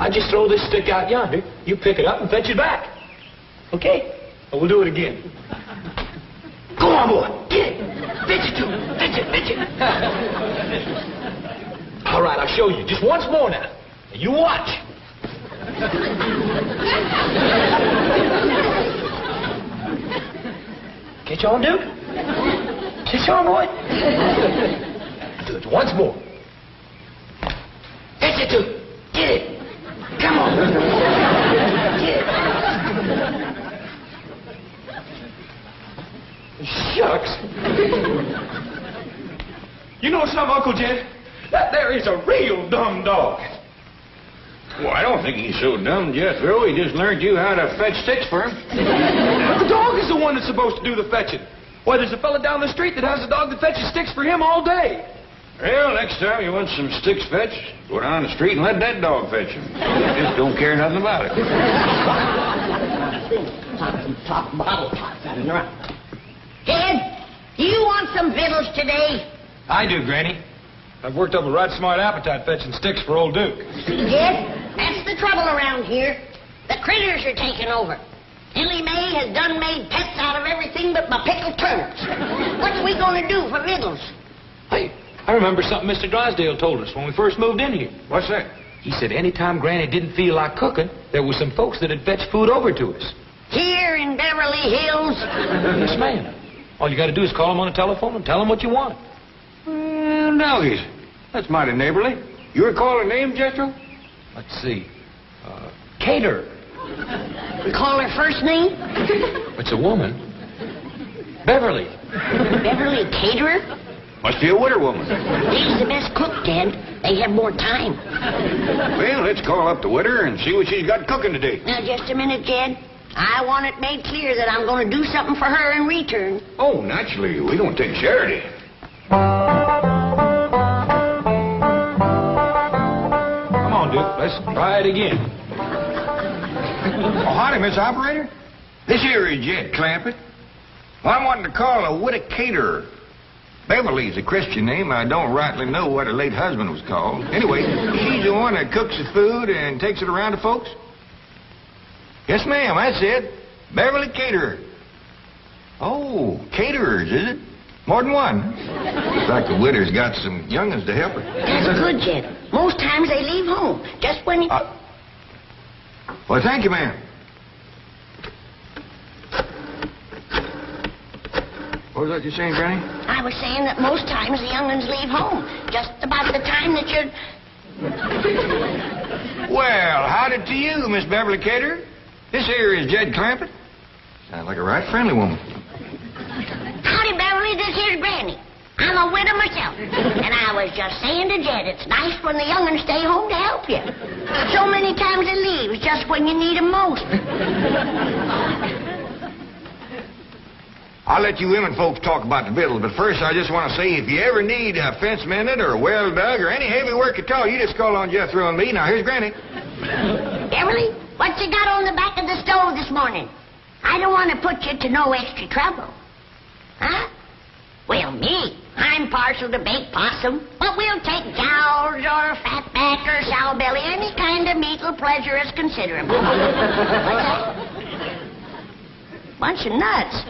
I just throw this stick out yonder. You pick it up and fetch it back. Okay? Well, we'll do it again. Go on, boy. Get it. Fetch it to him. Fetch it. Fetch it. All right, I'll show you. Just once more now. You watch. Catch on, Duke? Catch on, boy. Do it once more. Fetch it to him. Get it. Come on. Get it. Shucks. You know something, Uncle Jed? That there is a real dumb dog. Well, I don't think he's so dumb, Jethro. He just learned you how to fetch sticks for him. But the dog is the one that's supposed to do the fetching. Why, there's a fella down the street that has a dog that fetches sticks for him all day. Well, next time you want some sticks fetched, go down the street and let that dog fetch them. He just don't care nothing about it. Top bottle tops running around. Dad, do you want some victuals today? I do, Granny. I've worked up a right smart appetite fetching sticks for old Duke. See, Dad, that's the trouble around here. The critters are taking over. Ellie Mae has done made pets out of everything but my pickled turnips. What's we gonna do for victuals? Hey, I remember something Mr. Drysdale told us when we first moved in here. What's that? He said anytime Granny didn't feel like cooking, there was some folks that'd fetch food over to us. Here in Beverly Hills? Yes, ma'am. All you got to do is call them on the telephone and tell them what you want. Well, doggies. That's mighty neighborly. You recall her name, Jethro? Let's see. Cater. We call her first name? It's a woman. Beverly. Beverly Caterer? Must be a widow woman. She's the best cook, Dad. They have more time. Well, let's call up the widow and see what she's got cooking today. Now, just a minute, Jed. I want it made clear that I'm going to do something for her in return. Oh, naturally. We don't take charity. Come on, Duke. Let's try it again. Oh, howdy, Miss Operator. This here is Jed Clampett. Well, I'm wanting to call a widow caterer. Beverly's a Christian name. I don't rightly know what her late husband was called. Anyway, she's the one that cooks the food and takes it around to folks. Yes, ma'am, that's it. Beverly Caterer. Oh, caterers, is it? More than one. Looks like the widow's got some young'uns to help her. That's good, Jed. Most times they leave home. Just when you... Well, thank you, ma'am. What was that you saying, Granny? I was saying that most times the young'uns leave home. Just about the time that you're... Well, howdy to you, Miss Beverly Caterer. This here is Jed Clampett. Sounds like a right friendly woman. Howdy, Beverly. This here's Granny. I'm a widow myself. And I was just saying to Jed, it's nice when the young'uns stay home to help you. So many times they leave just when you need them most. I'll let you women folks talk about the victuals, but first I just want to say if you ever need a fence mended or a well dug or any heavy work at all, you just call on Jethro and me. Now, here's Granny. Beverly, what you got on the back of the stove this morning? I don't want to put you to no extra trouble. Huh? Well, me, I'm partial to baked possum, but we'll take jowls or fatback or sow belly. Any kind of meat will pleasure us considerable. What's that? Bunch of nuts.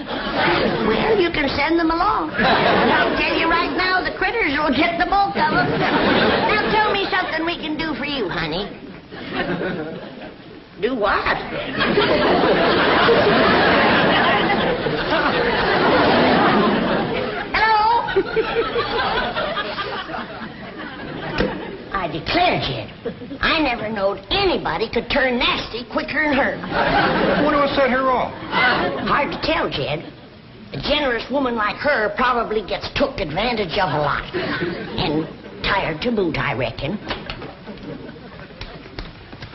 Well, you can send them along. I'll tell you right now, the critters will get the bulk of them. Now tell me something we can do for you, honey. Do what? Hello? I declare, Jed, I never knowed anybody could turn nasty quicker than her. I wonder what set her off. Hard to tell, Jed. A generous woman like her probably gets took advantage of a lot. And tired to boot, I reckon.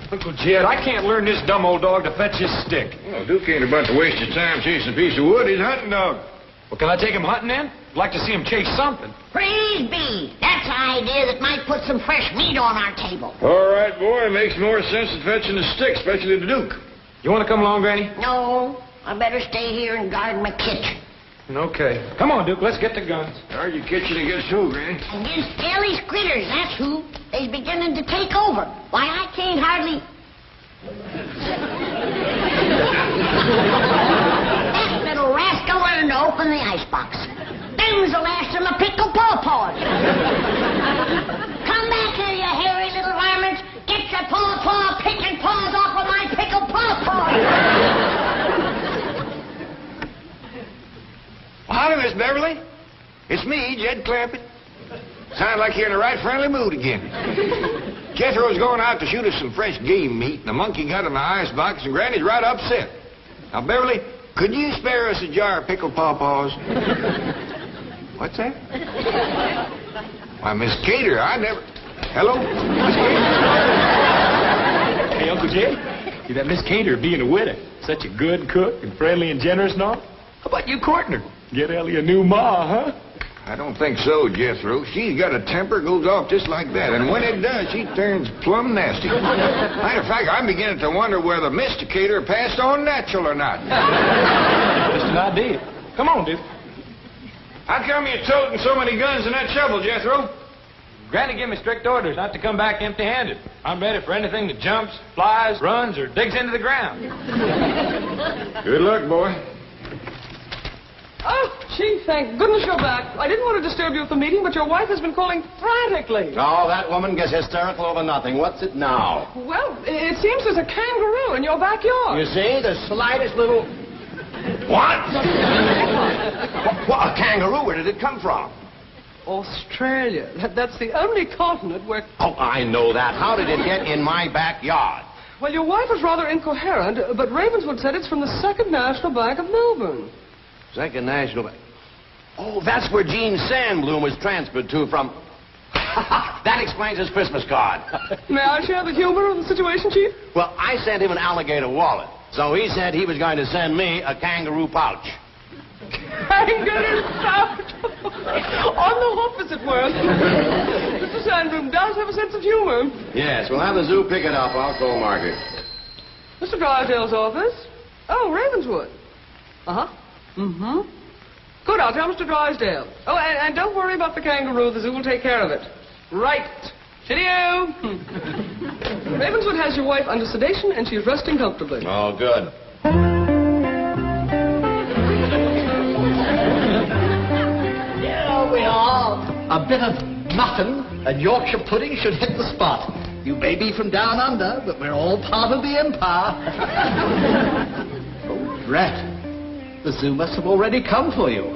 Uncle Jed, I can't learn this dumb old dog to fetch his stick. Well, Duke ain't about to waste his time chasing a piece of wood. He's a hunting dog. Well, can I take him hunting then? I'd like to see him chase something. Praise be. That's an idea that might put some fresh meat on our table. All right, boy. It makes more sense than fetching the stick, especially the Duke. You want to come along, Granny? No, I better stay here and guard my kitchen. Okay. Come on, Duke. Let's get the guns. Guard your kitchen against who, Granny? Against Ellie's critters, that's who. they's beginning to take over. Why, I can't hardly... That little rascal learned to open the icebox. Them's the last of my pickle paw-paws. Come back here, you hairy little varmints. Get your paw-paw picking paws off of my pickle paw-paws. Howdy, Miss Beverly. It's me, Jed Clampett. Sounds like you're in the right friendly mood again. Jethro's going out to shoot us some fresh game meat, and the monkey got in the icebox, and Granny's right upset. Now, Beverly, could you spare us a jar of pickled pawpaws? What's that? Why, Miss Cater, I never... Hello? Miss Cater? Hey, Uncle Jed, see that Miss Cater being a widow, such a good cook and friendly and generous and all? How about you courting her? Get Ellie a new ma, huh? I don't think so, Jethro. She's got a temper goes off just like that, and when it does, she turns plumb nasty. Matter of fact, I'm beginning to wonder whether Mr. Cater passed on natural or not. Just an idea. Come on, dude. How come you're toting so many guns in that shovel, Jethro? Granny gave me strict orders not to come back empty-handed. I'm ready for anything that jumps, flies, runs, or digs into the ground. Good luck, boy. Oh, gee, thank goodness you're back. I didn't want to disturb you at the meeting, but your wife has been calling frantically. Oh, that woman gets hysterical over nothing. What's it now? Well, it seems there's a kangaroo in your backyard. You see, the slightest little... What? What? A kangaroo? Where did it come from? Australia. That's the only continent where... Oh, I know that. How did it get in my backyard? Well, your wife is rather incoherent, but Ravenswood said it's from the Second National Bank of Melbourne. Second National Bank. Oh, that's where Gene Sandbloom was transferred to from... That explains his Christmas card. May I share the humor of the situation, Chief? Well, I sent him an alligator wallet, so he said he was going to send me a kangaroo pouch. Kangaroo pouch? On the hop, as it were. Mr. Sandbloom does have a sense of humor. Yes, we'll have the zoo pick it up. I'll call Margaret. Mr. Drysdale's office? Oh, Ravenswood. Uh-huh. Mm-hmm. Good, I'll tell Mr. Drysdale. Oh, and don't worry about the kangaroo. The zoo will take care of it. Right. Cheerio. Ravenswood has your wife under sedation, and she's resting comfortably. Oh, good. There we are. A bit of mutton and Yorkshire pudding should hit the spot. You may be from down under, but we're all part of the empire. Oh, drat. The zoo must have already come for you.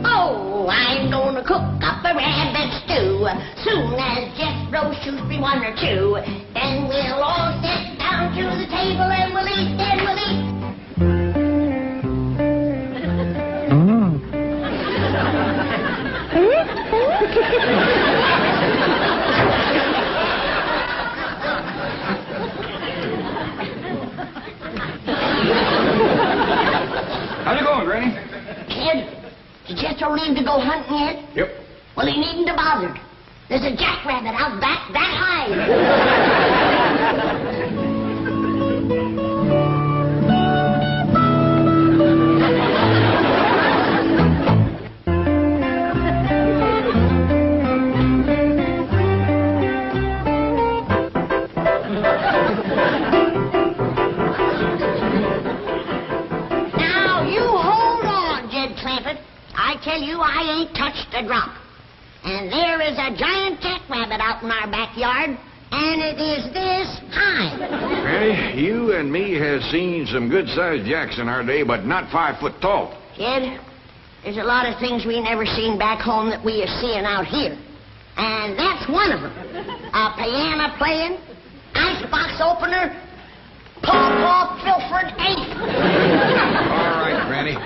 Oh, I'm gonna cook up a rabbit stew. Soon as Jethro shoots me one or two, then we'll all sit down to the table and we'll eat, then we'll eat. How's it going, Granny? Kid, did Jethro leave to go hunting yet? Yep. Well, he needn't have bothered. There's a jackrabbit out back that high. I tell you, I ain't touched a drop. And there is a giant jackrabbit out in our backyard, and it is this high. Granny, you and me has seen some good-sized jacks in our day, but not 5 foot tall. Kid, there's a lot of things we never seen back home that we are seeing out here. And that's one of them. A piano playing, icebox opener, paw-paw pilfered ape. All right, Granny.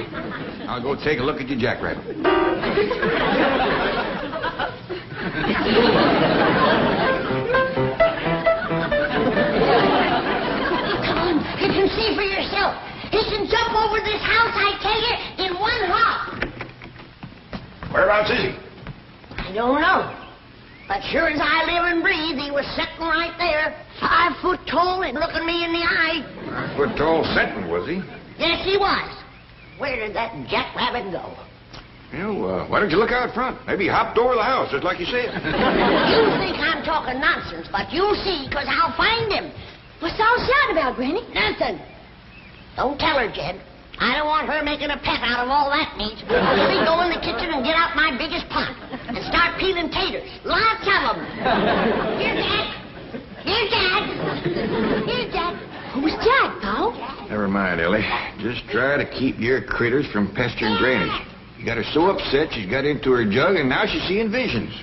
I'll go take a look at your jackrabbit. Come on, you can see for yourself. He can jump over this house, I tell you, in one hop. Whereabouts is he? I don't know. But sure as I live and breathe, he was sitting right there, 5 foot tall and looking me in the eye. 5 foot tall sitting, was he? Yes, he was. Where did that jackrabbit go? Why don't you look out front? Maybe he hopped over the house, just like you said. You think I'm talking nonsense, but you'll see, because I'll find him. What's all sad about, Granny? Nothing. Don't tell her, Jed. I don't want her making a pet out of all that meat. We go in the kitchen and get out my biggest pot and start peeling taters. Lots of them. Here, Jack. Here, Jack. Here, Jack. Who's Jack, Pal? Never mind, Ellie. Just try to keep your critters from pestering Granny. You got her so upset she's got into her jug, and now she's seeing visions.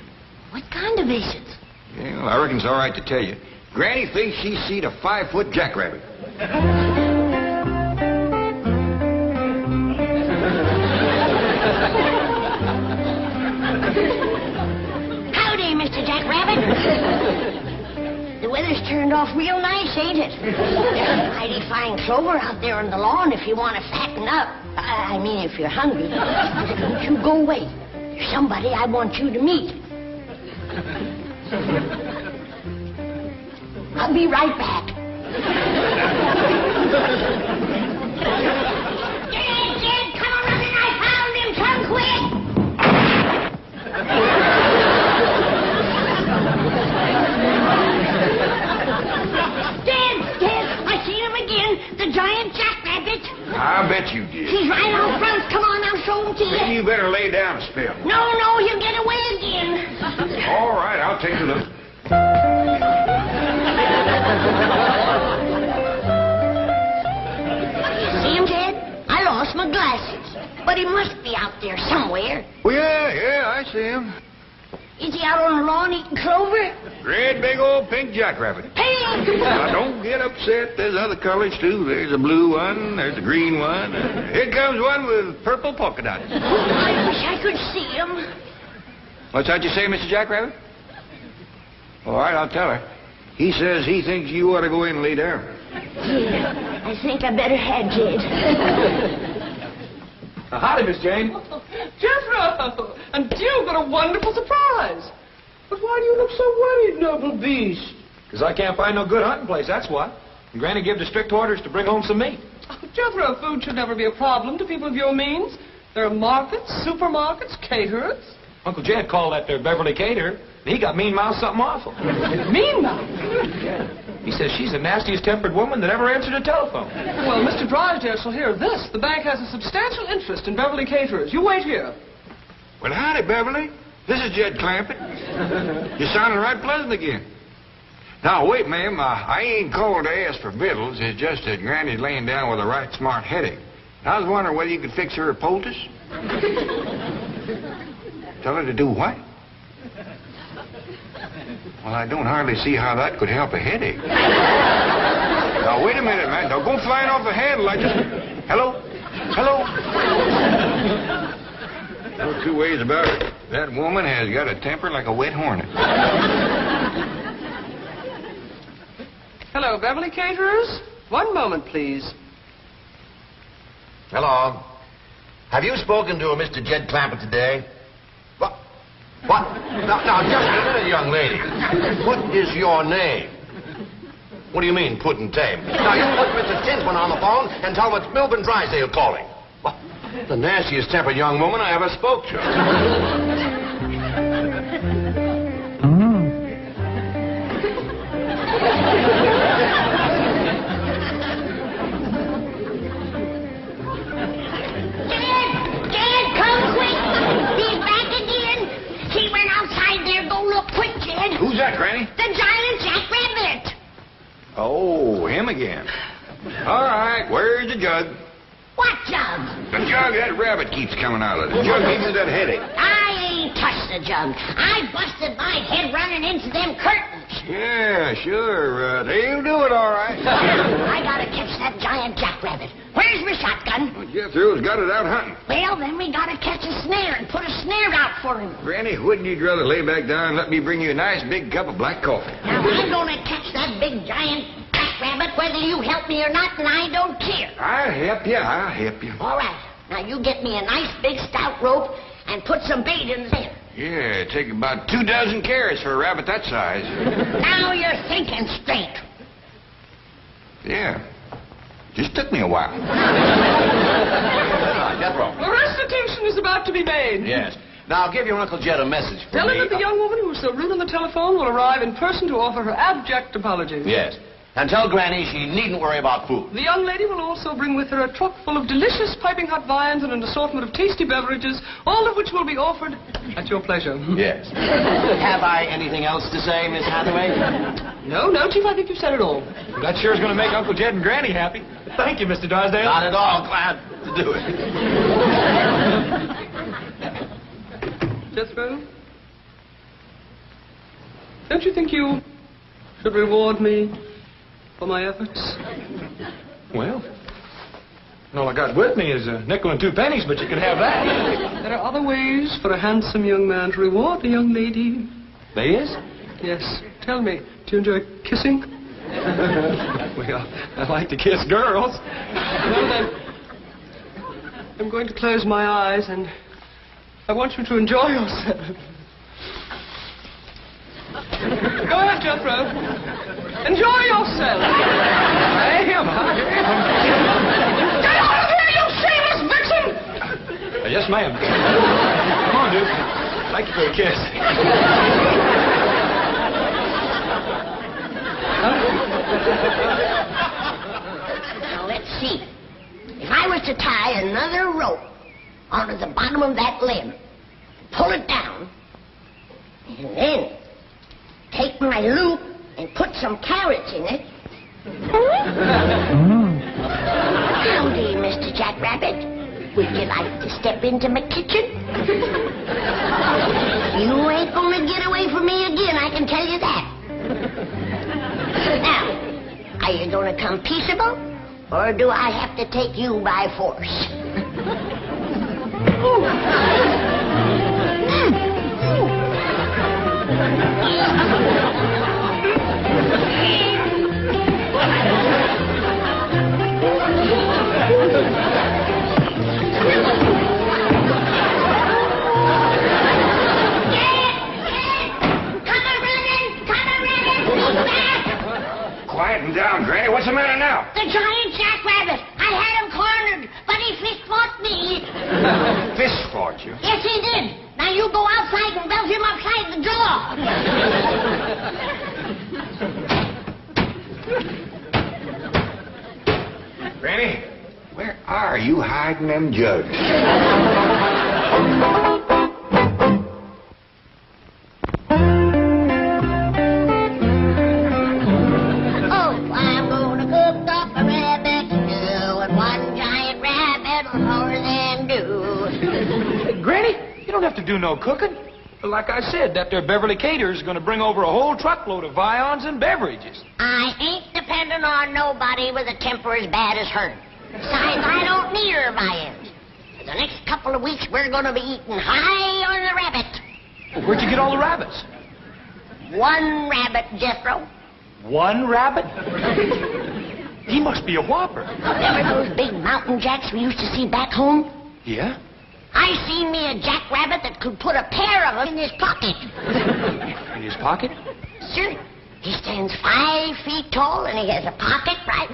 What kind of visions? Yeah, well, I reckon it's all right to tell you. Granny thinks she's seen a 5-foot jackrabbit. Howdy, Mr. Jackrabbit. The weather's turned off real nice, ain't it? Mighty fine clover out there on the lawn if you want to fatten up. I mean, if you're hungry. Don't you go away. There's somebody I want you to meet. I'll be right back. Jed, come on running. I found him. Come quick. Dad, I seen him again. The giant jackrabbit. I bet you did. He's right out front. Come on, I'll show him to you. Maybe you better lay down a spell. No, he'll get away again. All right, I'll take a look. See him, Ted? I lost my glasses. But he must be out there somewhere. Well, yeah, I see him. Is he out on the lawn eating clover? Great big old pink jackrabbit. Pink! Now, don't get upset. There's other colors, too. There's a blue one. There's a green one. Here comes one with purple polka dots. I wish I could see him. What's that you say, Mr. Jackrabbit? All right, I'll tell her. He says he thinks you ought to go in and lay down. Yeah, I think I better head, Jed. Howdy, Miss Jane. Jethro! And you've got a wonderful surprise. But why do you look so worried, noble beast? Because I can't find no good hunting place, that's why. And Granny gave the strict orders to bring home some meat. Oh, Jethro, food should never be a problem to people of your means. There are markets, supermarkets, caterers. Uncle Jed called that there Beverly Caterer, and he got mean-mouthed something awful. Mean-mouthed? Yeah. He says she's the nastiest tempered woman that ever answered a telephone. Well, Mr. Drysdale shall hear this. The bank has a substantial interest in Beverly Caterers. You wait here. Well, howdy, Beverly. This is Jed Clampett. You're sounding right pleasant again. Now, wait, ma'am. I ain't called to ask for victuals. It's just that Granny's laying down with a right smart headache. I was wondering whether you could fix her a poultice. Tell her to do what? Well, I don't hardly see how that could help a headache. Now, wait a minute, man. Don't go flying off the handle. Hello? Hello? No two ways about it. That woman has got a temper like a wet hornet. Hello, Beverly Caterers. One moment, please. Hello. Have you spoken to a Mr. Jed Clampett today? What? Now, just a minute, young lady. What is your name? What do you mean, put and tame? Now, you put Mr. Tinsman on the phone and tell him it's Milburn Drysdale calling. What? The nastiest tempered young woman I ever spoke to. Jed, come quick. He's back again. He went outside there. Go look quick, Jed. Who's that, Granny? The giant jackrabbit. Oh, him again. All right, where's the jug? What jug? The jug that rabbit keeps coming out of. The jug gives you that headache. I ain't touched the jug. I busted my head running into them curtains. Yeah, sure. They'll do it all right. I gotta catch that giant jackrabbit. Where's my shotgun? Well, Jethro's got it out hunting. Well, then we gotta catch a snare and put a snare out for him. Granny, wouldn't you rather lay back down and let me bring you a nice big cup of black coffee? Now, I'm gonna catch that big giant jackrabbit whether you help me or not, and I don't care. I'll help you. I'll help you. All right. Now, you get me a nice big stout rope and put some bait in there. Yeah, it'd take about 24 carrots for a rabbit that size. Now you're thinking straight. Yeah. Just took me a while. Jethro. A restitution is about to be made. Yes. Now, give your Uncle Jed a message for Tell me. him that the young woman who was so rude on the telephone will arrive in person to offer her abject apologies. Yes. And tell Granny she needn't worry about food. The young lady will also bring with her a truck full of delicious piping hot viands and an assortment of tasty beverages, all of which will be offered at your pleasure. Yes. Have I anything else to say, Miss Hathaway? No, Chief, I think you've said it all. That sure is going to make Uncle Jed and Granny happy. Thank you, Mr. Drysdale. Not at all. Glad to do it. Jethro? Don't you think you should reward me for my efforts? Well, all I got with me is a nickel and 2 pennies, but you can have that. There are other ways for a handsome young man to reward a young lady. There is? Yes. Tell me, do you enjoy kissing? Well, I like to kiss girls. Well, then, I'm going to close my eyes, and I want you to enjoy yourself. Go ahead, Jethro. Enjoy yourself. I am. Get out of here, you shameless vixen! Yes, ma'am. Come on, Duke. Thank you for the kiss. Now, let's see. If I was to tie another rope onto the bottom of that limb, pull it down, and then take my loop and put some carrots in it. Howdy, Mr. Jackrabbit. Would you like to step into my kitchen? You ain't gonna get away from me again, I can tell you that. Now, are you gonna come peaceable, or do I have to take you by force? Quieten down, Granny. What's the matter now? The giant jackrabbit. I had him cornered, but he fist-fought me. Fist fought you. Yes, he did. Now you go outside and belt him upside the jaw. Granny, where are you hiding them jugs? Oh, I'm gonna cook up a rabbit stew, and one giant rabbit will more than do. Granny, you don't have to do no cooking. Like I said, that there Beverly Caterers is going to bring over a whole truckload of viands and beverages. I ain't depending on nobody with a temper as bad as her. Besides, I don't need her viands. For the next couple of weeks, we're going to be eating high on the rabbit. Well, where'd you get all the rabbits? One rabbit, Jethro. One rabbit? He must be a whopper. Remember those big mountain jacks we used to see back home? Yeah? I seen me a jackrabbit that could put a pair of them in his pocket. In his pocket? Sure. He stands 5 feet tall and he has a pocket, right?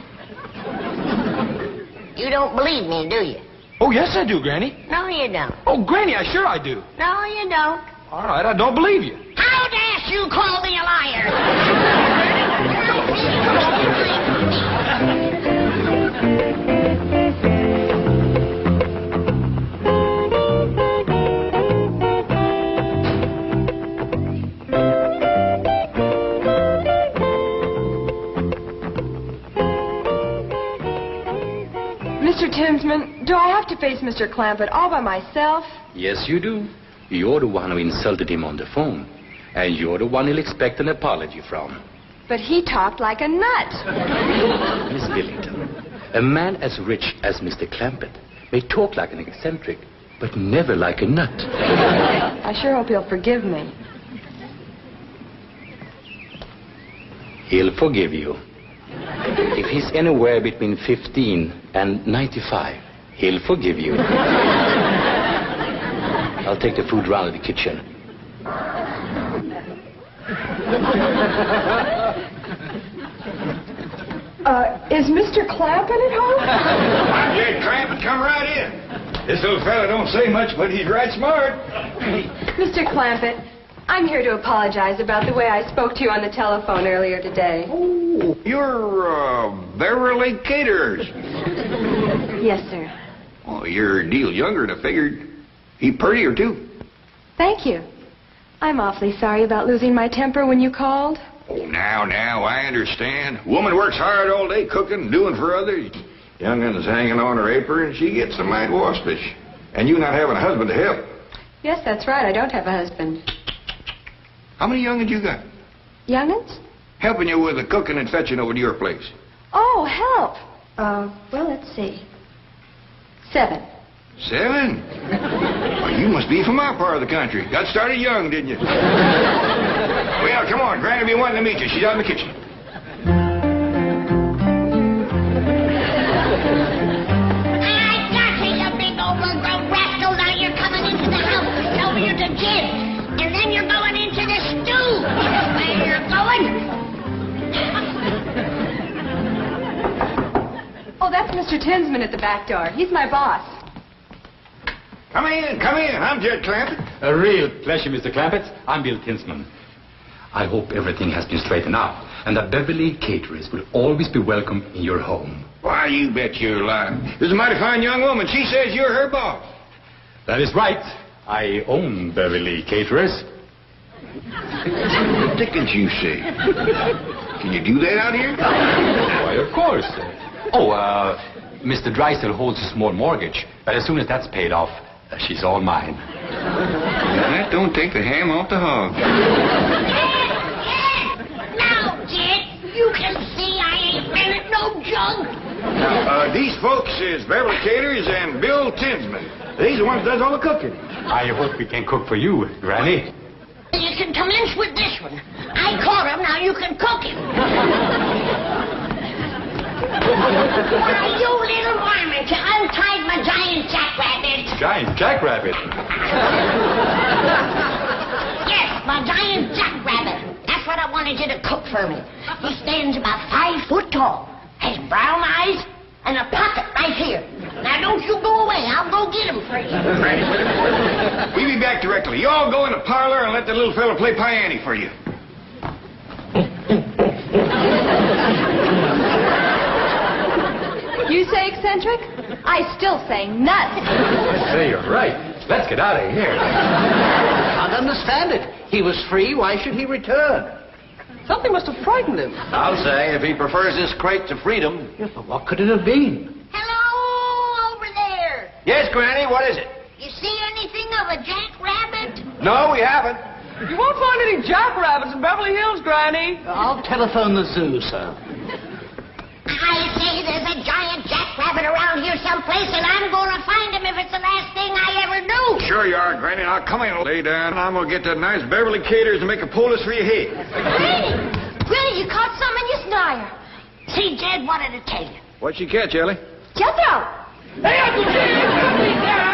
You don't believe me, do you? Oh, yes, I do, Granny. No, you don't. Oh, Granny, I sure I do. No, you don't. All right, I don't believe you. How dare you call me a liar? Mr. Tinsman, do I have to face Mr. Clampett all by myself? Yes, you do. You're the one who insulted him on the phone. And you're the one he'll expect an apology from. But he talked like a nut. Miss Billington, a man as rich as Mr. Clampett may talk like an eccentric, but never like a nut. I sure hope he'll forgive me. He'll forgive you. If he's anywhere between 15 and 95, he'll forgive you. I'll take the food round to the kitchen. Is Mr. Clampett at home? I'm Jed Clampett. Come right in. This little fella don't say much, but he's right smart. Mr. Clampett, I'm here to apologize about the way I spoke to you on the telephone earlier today. Oh, you're, Beverly Caterers. Yes, sir. Oh, you're a deal younger than I figured. He prettier, too. Thank you. I'm awfully sorry about losing my temper when you called. Oh, now, I understand. Woman works hard all day cooking, doing for others. Young'un's hanging on her apron, she gets a mite waspish. And you not having a husband to help. Yes, that's right. I don't have a husband. How many young'uns you got? Young'uns? Helping you with the cooking and fetching over to your place. Oh, help. Well, let's see. 7. 7? Well, you must be from our part of the country. Got started young, didn't you? Well, come on. Granny will be wanting to meet you. She's out in the kitchen. I got you, you big overgrown rascal. Now you're coming into the house. Over you to Jim. And then you're going into the stew. That's where you're going. Oh, that's Mr. Tinsman at the back door. He's my boss. Come in. I'm Jed Clampett. A real pleasure, Mr. Clampett. I'm Bill Tinsman. I hope everything has been straightened out, and that Beverly Caterers will always be welcome in your home. Why, you bet you're lying. This is a mighty fine young woman. She says you're her boss. That is right. I own Beverly Caterers. What dickens you say? Can you do that out here? Why, of course. Mr. Drysdale holds a small mortgage, but as soon as that's paid off, she's all mine. That don't take the ham off the hog. Now, Jed, you can see I ain't been at no junk. These folks is Beverly Caterers and Bill Tinsman. These are the ones that does all the cooking. I hope we can cook for you, Granny. You can commence with this one. I caught him, now you can cook him. Why, you little varmint, you untied my giant jackrabbit. Giant Jackrabbit? Yes, my giant jackrabbit. That's what I wanted you to cook for me. He stands about 5 foot tall, has brown eyes, and a pocket right here. Now, don't you go away. I'll go get him for you. We'll be back directly. You all go in the parlor and let the little fella play piano for you. You say eccentric? I still say nuts. I say you're right. Let's get out of here. Can't understand it. He was free, why should he return? Something must have frightened him. I'll say, if he prefers this crate to freedom. Yes, but what could it have been? Hello, over there. Yes, Granny, what is it? You see anything of a jackrabbit? No, we haven't. You won't find any jackrabbits in Beverly Hills, Granny. I'll telephone the zoo, sir. I say there's a giant jackrabbit around here someplace, and I'm going to find him if it's the last thing I ever do. Sure you are, Granny. Now, come in, lay down. I'm going to get that nice Beverly Caterers and make a poultice for your head. Granny, you caught some in your snare. See, Jed, what did it tell you? What'd she catch, Ellie? Jethro! Hey, Uncle Jim!